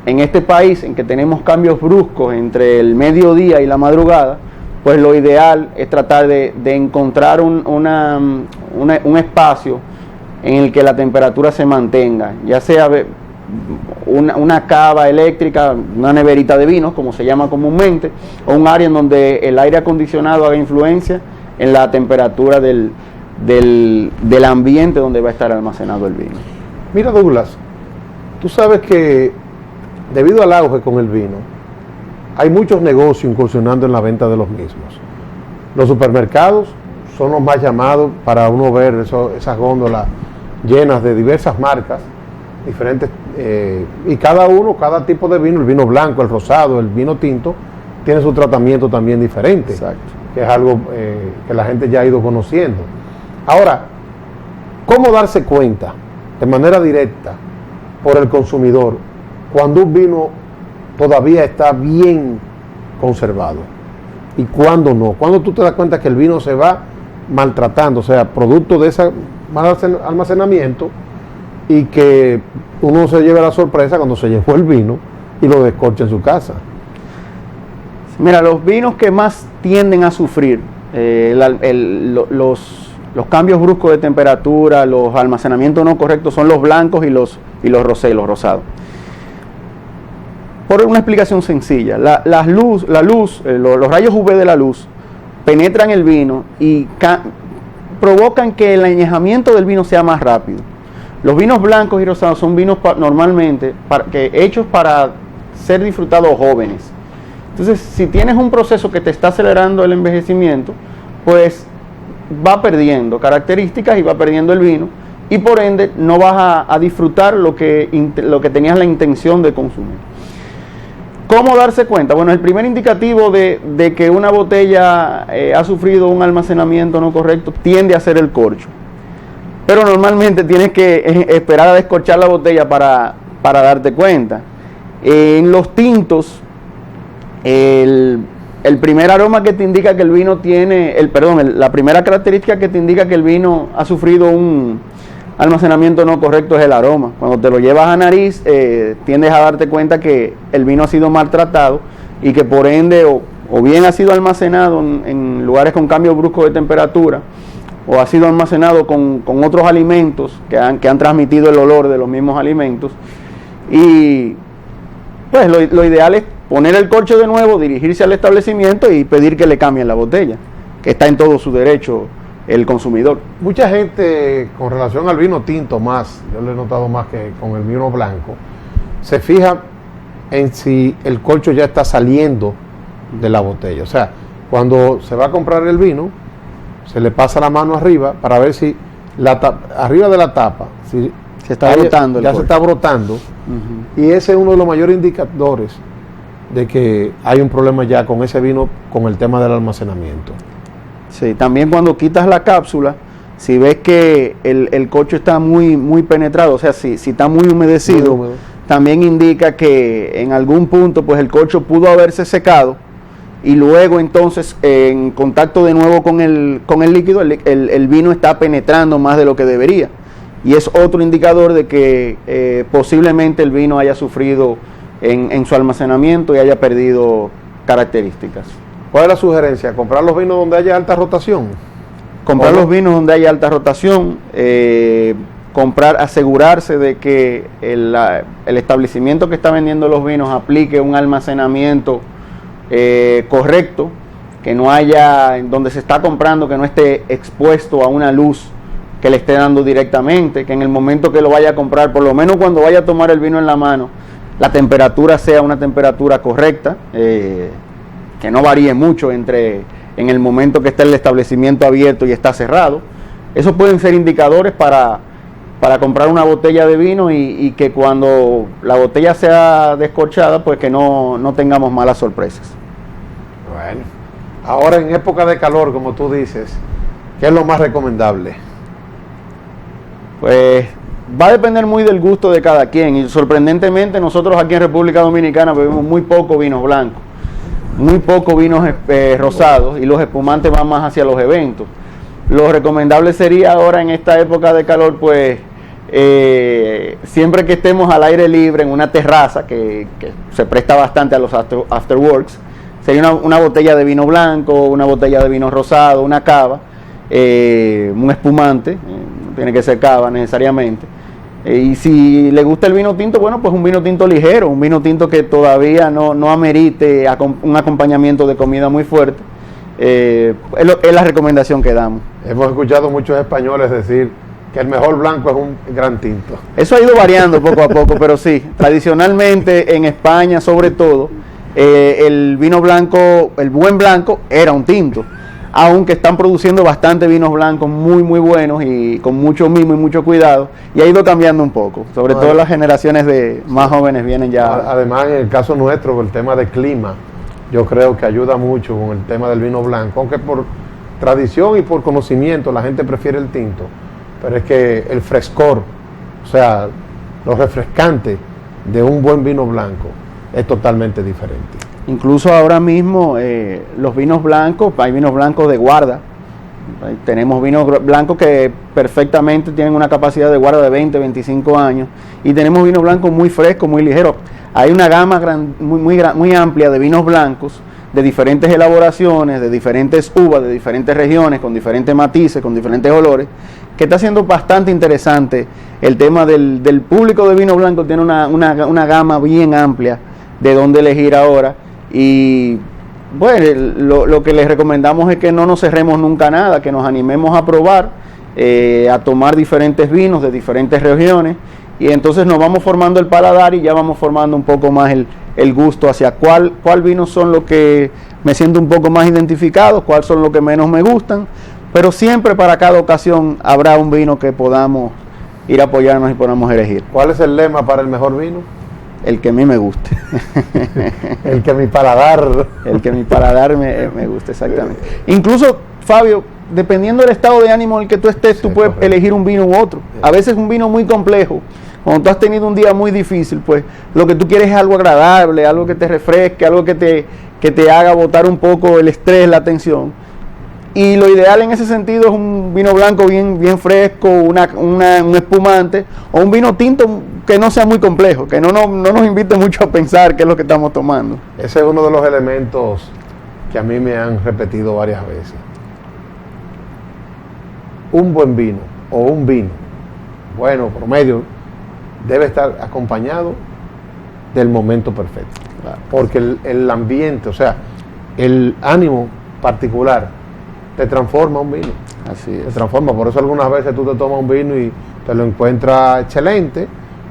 en este país en que tenemos cambios bruscos entre el mediodía y la madrugada, pues lo ideal es tratar de encontrar un espacio en el que la temperatura se mantenga, ya sea una cava eléctrica, una neverita de vinos, como se llama comúnmente, o un área en donde el aire acondicionado haga influencia en la temperatura del ambiente donde va a estar almacenado el vino. Mira, Douglas, tú sabes que debido al auge con el vino, hay muchos negocios incursionando en la venta de los mismos. Los supermercados son los más llamados para uno ver esas góndolas llenas de diversas marcas, diferentes, y cada tipo de vino, el vino blanco, el rosado, el vino tinto, tiene su tratamiento también diferente. Exacto. Que es algo que la gente ya ha ido conociendo. Ahora, ¿cómo darse cuenta de manera directa por el consumidor cuando un vino todavía está bien conservado y cuando no? ¿Cuándo tú te das cuenta que el vino se va maltratando, o sea, producto de ese mal almacenamiento, y que uno se lleva la sorpresa cuando se llevó el vino y lo descorcha en su casa? Mira, los vinos que más tienden a sufrir los cambios bruscos de temperatura, los almacenamientos no correctos, son los blancos y los rosados. Por una explicación sencilla, los rayos UV de la luz penetran el vino y provocan que el añejamiento del vino sea más rápido. Los vinos blancos y rosados son vinos normalmente hechos para ser disfrutados jóvenes. Entonces, si tienes un proceso que te está acelerando el envejecimiento, pues va perdiendo características y va perdiendo el vino, y por ende no vas a disfrutar lo que tenías la intención de consumir. ¿Cómo darse cuenta? Bueno, el primer indicativo de que una botella ha sufrido un almacenamiento no correcto tiende a ser el corcho. Pero normalmente tienes que esperar a descorchar la botella para darte cuenta. En los tintos, el primer aroma que te indica que el vino tiene, la primera característica que te indica que el vino ha sufrido un almacenamiento no correcto es el aroma. Cuando te lo llevas a nariz, tiendes a darte cuenta que el vino ha sido maltratado y que por ende o bien ha sido almacenado en lugares con cambios bruscos de temperatura, o ha sido almacenado con otros alimentos que han transmitido el olor de los mismos alimentos. Y pues lo ideal es poner el corcho de nuevo, dirigirse al establecimiento y pedir que le cambien la botella, que está en todo su derecho el consumidor. Mucha gente, con relación al vino tinto más, yo lo he notado más que con el vino blanco, se fija en si el corcho ya está saliendo de la botella. O sea, cuando se va a comprar el vino, se le pasa la mano arriba para ver si arriba de la tapa si se está brotando ya se está brotando. Y ese es uno de los mayores indicadores de que hay un problema ya con ese vino, con el tema del almacenamiento. Sí, también cuando quitas la cápsula, si ves que el corcho está muy penetrado, o sea, si está muy humedecido, también indica que en algún punto pues el corcho pudo haberse secado, y luego entonces en contacto de nuevo con el líquido, el vino está penetrando más de lo que debería, y es otro indicador de que posiblemente el vino haya sufrido en su almacenamiento y haya perdido características. ¿Cuál es la sugerencia? ¿Comprar los vinos donde haya alta rotación? Comprar los vinos donde haya alta rotación, asegurarse de que el establecimiento que está vendiendo los vinos aplique un almacenamiento correcto, que no haya, donde se está comprando, que no esté expuesto a una luz que le esté dando directamente, que en el momento que lo vaya a comprar, por lo menos cuando vaya a tomar el vino en la mano, la temperatura sea una temperatura correcta, que no varíe mucho en el momento que está el establecimiento abierto y está cerrado. Esos pueden ser indicadores para comprar una botella de vino y que cuando la botella sea descorchada, pues que no tengamos malas sorpresas. Bueno, ahora en época de calor, como tú dices, ¿qué es lo más recomendable? Pues va a depender muy del gusto de cada quien, y sorprendentemente nosotros aquí en República Dominicana bebemos muy poco vinos blancos, muy poco vinos rosados, y los espumantes van más hacia los eventos. Lo recomendable sería ahora en esta época de calor, pues siempre que estemos al aire libre en una terraza que se presta bastante a los afterworks, sería una botella de vino blanco, una botella de vino rosado, una cava, un espumante, no tiene que ser cava necesariamente. Y si le gusta el vino tinto, bueno, pues un vino tinto ligero, un vino tinto que todavía no amerite un acompañamiento de comida muy fuerte. Es la recomendación que damos. Hemos escuchado muchos españoles decir que el mejor blanco es un gran tinto. Eso ha ido variando poco a poco, pero sí, tradicionalmente en España sobre todo, el vino blanco, el buen blanco era un tinto, aunque están produciendo bastante vinos blancos muy buenos y con mucho mimo y mucho cuidado, y ha ido cambiando un poco, sobre todo las generaciones de más jóvenes vienen ya. Además, en el caso nuestro, el tema de clima, yo creo que ayuda mucho con el tema del vino blanco, aunque por tradición y por conocimiento la gente prefiere el tinto, pero es que el frescor, o sea, lo refrescante de un buen vino blanco es totalmente diferente. Incluso ahora mismo los vinos blancos, hay vinos blancos de guarda. Tenemos vinos blancos que perfectamente tienen una capacidad de guarda de 20, 25 años. Y tenemos vinos blancos muy frescos, muy ligeros. Hay una gama muy amplia de vinos blancos, de diferentes elaboraciones, de diferentes uvas, de diferentes regiones, con diferentes matices, con diferentes olores, que está siendo bastante interesante. El tema del público de vino blanco tiene una gama bien amplia de dónde elegir ahora. Y bueno, lo que les recomendamos es que no nos cerremos nunca nada, que nos animemos a probar, a tomar diferentes vinos de diferentes regiones, y entonces nos vamos formando el paladar y ya vamos formando un poco más el gusto hacia cuál vinos son los que me siento un poco más identificado, cuáles son los que menos me gustan, pero siempre para cada ocasión habrá un vino que podamos ir a apoyarnos y podamos elegir. ¿Cuál es el lema para el mejor vino? El que a mí me guste. El que mi paladar... El que mi paladar me guste, exactamente. Incluso, Fabio, dependiendo del estado de ánimo en el que tú estés, tú puedes elegir un vino u otro. A veces un vino muy complejo, cuando tú has tenido un día muy difícil, pues lo que tú quieres es algo agradable, algo que te refresque, algo que te haga botar un poco el estrés, la tensión. Y lo ideal en ese sentido es un vino blanco bien fresco, un espumante, o un vino tinto que no sea muy complejo, que no nos invite mucho a pensar qué es lo que estamos tomando. Ese es uno de los elementos que a mí me han repetido varias veces. Un buen vino o un vino, bueno, promedio, debe estar acompañado del momento perfecto. Claro. Porque el ambiente, o sea, el ánimo particular te transforma un vino. Así es. Te transforma, por eso algunas veces tú te tomas un vino y te lo encuentras excelente,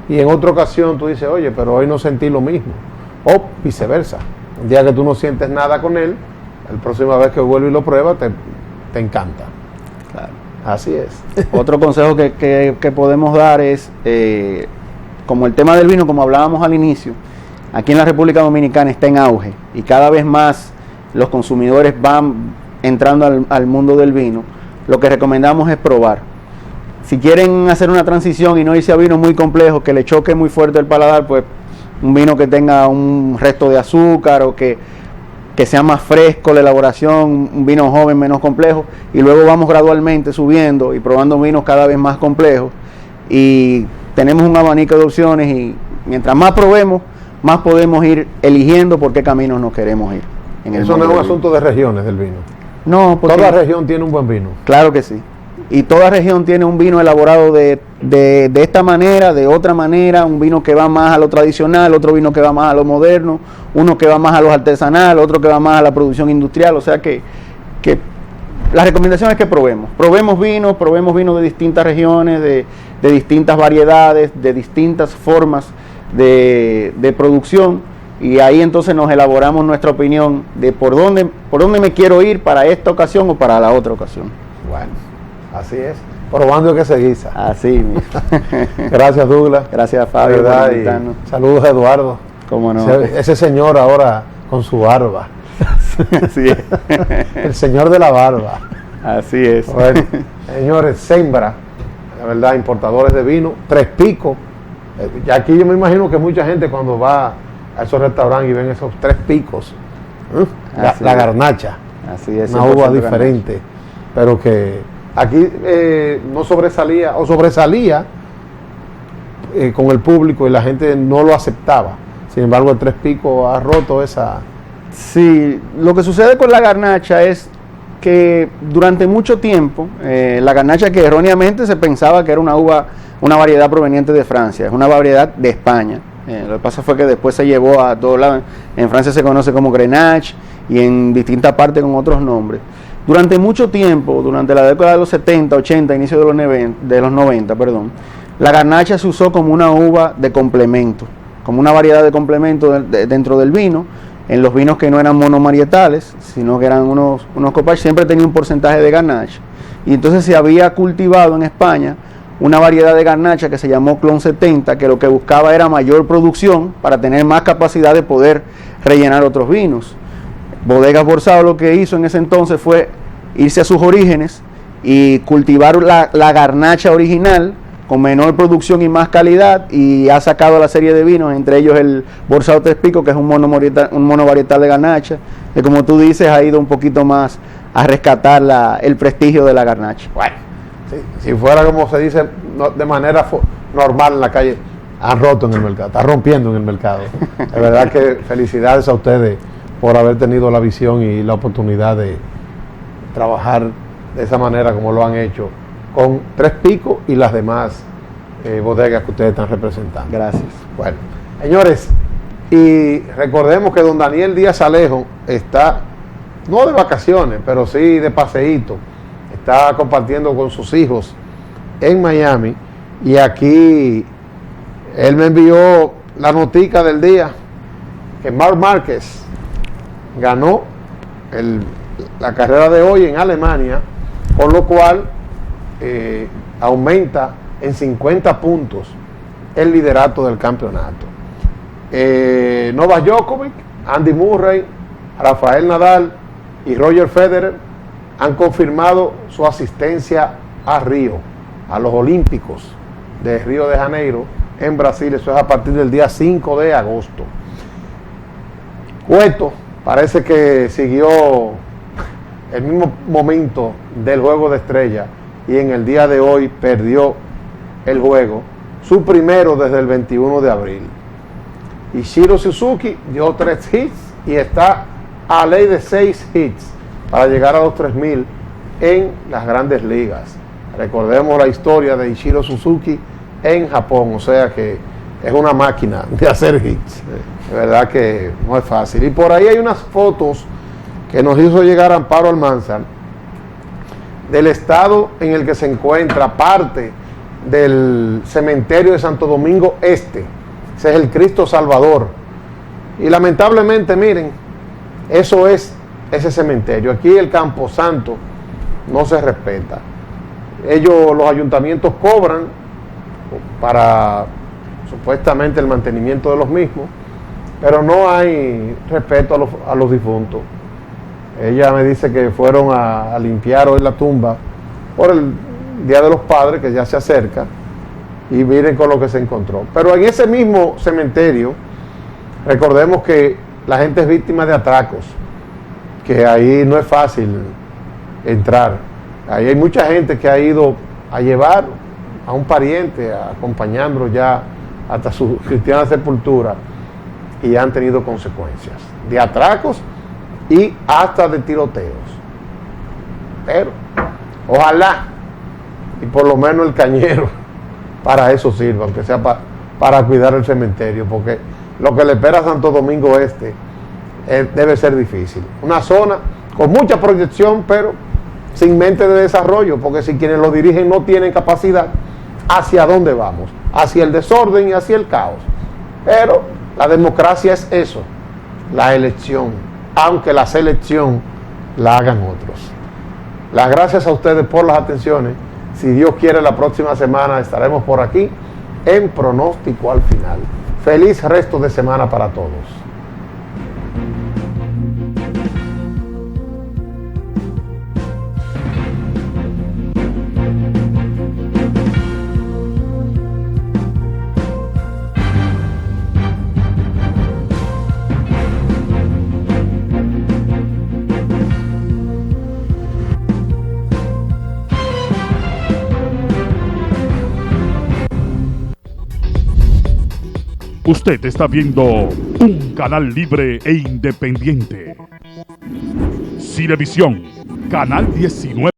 y en otra ocasión tú dices, oye, pero hoy no sentí lo mismo. O viceversa. Un día que tú no sientes nada con él, la próxima vez que vuelves y lo pruebas, te encanta. Claro. Así es. Otro consejo que podemos dar es, como el tema del vino, como hablábamos al inicio, aquí en la República Dominicana está en auge y cada vez más los consumidores van entrando al mundo del vino. Lo que recomendamos es probar. Si quieren hacer una transición y no irse a vinos muy complejos, que le choque muy fuerte el paladar, pues un vino que tenga un resto de azúcar o que sea más fresco la elaboración, un vino joven menos complejo, y luego vamos gradualmente subiendo y probando vinos cada vez más complejos, y tenemos un abanico de opciones, y mientras más probemos, más podemos ir eligiendo por qué caminos nos queremos ir. Eso no es un asunto de regiones del vino. No, porque toda región tiene un buen vino. Claro que sí. Y toda región tiene un vino elaborado de esta manera, de otra manera, un vino que va más a lo tradicional, otro vino que va más a lo moderno, uno que va más a lo artesanal, otro que va más a la producción industrial. O sea que la recomendación es que probemos vinos de distintas regiones, de distintas variedades, de distintas formas de producción, y ahí entonces nos elaboramos nuestra opinión de por dónde me quiero ir para esta ocasión o para la otra ocasión. Bueno, así es. Probando que se guisa. Así mismo. Gracias, Douglas. Gracias, Fabio. Saludos a Eduardo. Cómo no. Ese señor ahora con su barba. Así es. El señor de la barba. Así es. Bueno, señores, Sembra, la verdad, importadores de vino, Tres Picos. Y aquí yo me imagino que mucha gente cuando va a esos restaurantes y ven esos Tres Picos, la garnacha, así es, una uva diferente, pero que aquí no sobresalía o sobresalía con el público y la gente no lo aceptaba. Sin embargo, el Tres Picos ha roto esa... Sí, lo que sucede con la garnacha es que durante mucho tiempo la garnacha, que erróneamente se pensaba que era una variedad proveniente de Francia, es una variedad de España. Lo que pasa fue que después se llevó a todos lados. En Francia se conoce como Grenache y en distintas partes con otros nombres. Durante mucho tiempo, durante la década de los 70, 80, inicio de los 90, la garnacha se usó como una uva de complemento, como una variedad de complemento dentro del vino. En los vinos que no eran monomarietales, sino que eran unos copaches, siempre tenía un porcentaje de garnacha. Y entonces se había cultivado en España una variedad de garnacha que se llamó Clon 70, que lo que buscaba era mayor producción para tener más capacidad de poder rellenar otros vinos. Bodegas Borsao lo que hizo en ese entonces fue irse a sus orígenes y cultivar la garnacha original con menor producción y más calidad, y ha sacado la serie de vinos, entre ellos el Borsado Tres Picos, que es un mono varietal de Garnacha, que como tú dices ha ido un poquito más a rescatar el prestigio de la Garnacha. Bueno, si fuera como se dice de manera normal en la calle, han roto en el mercado, está rompiendo en el mercado. De verdad que felicidades a ustedes por haber tenido la visión y la oportunidad de trabajar de esa manera como lo han hecho, con Tres Picos y las demás bodegas que ustedes están representando. Gracias. Bueno, señores, y recordemos que don Daniel Díaz Alejo está, no de vacaciones, pero sí de paseíto, está compartiendo con sus hijos en Miami, y aquí él me envió la notica del día, que Marc Márquez ganó la carrera de hoy en Alemania, con lo cual aumenta en 50 puntos el liderato del campeonato. Novak Djokovic, Andy Murray, Rafael Nadal y Roger Federer han confirmado su asistencia a Río, a los Olímpicos de Río de Janeiro en Brasil. Eso es a partir del día 5 de agosto. Cueto parece que siguió el mismo momento del juego de estrella y en el día de hoy perdió el juego, su primero desde el 21 de abril. Ichiro Suzuki dio 3 hits y está a ley de 6 hits para llegar a los 3,000 en las grandes ligas. Recordemos la historia de Ichiro Suzuki en Japón, o sea que es una máquina de hacer hits. De verdad que no es fácil. Y por ahí hay unas fotos que nos hizo llegar Amparo Almanzar del estado en el que se encuentra parte del cementerio de Santo Domingo Este. Ese es el Cristo Salvador. Y lamentablemente, miren, eso es ese cementerio. Aquí el Camposanto no se respeta. Los ayuntamientos cobran para supuestamente el mantenimiento de los mismos, pero no hay respeto a los difuntos. Ella me dice que fueron a limpiar hoy la tumba por el Día de los Padres, que ya se acerca, y miren con lo que se encontró. Pero en ese mismo cementerio, recordemos que la gente es víctima de atracos, que ahí no es fácil entrar. Ahí hay mucha gente que ha ido a llevar a un pariente, acompañándolo ya hasta su cristiana sepultura, y han tenido consecuencias de atracos y hasta de tiroteos. Pero ojalá y por lo menos el cañero para eso sirva, aunque sea para cuidar el cementerio, porque lo que le espera a Santo Domingo Este debe ser difícil. Una zona con mucha proyección, pero sin mente de desarrollo, porque si quienes lo dirigen no tienen capacidad, ¿hacia dónde vamos? Hacia el desorden y hacia el caos. Pero la democracia es eso, la elección, aunque la selección la hagan otros. Las gracias a ustedes por las atenciones. Si Dios quiere, la próxima semana estaremos por aquí en Pronóstico al Final. Feliz resto de semana para todos. Usted está viendo un canal libre e independiente. Cinevisión, canal 19.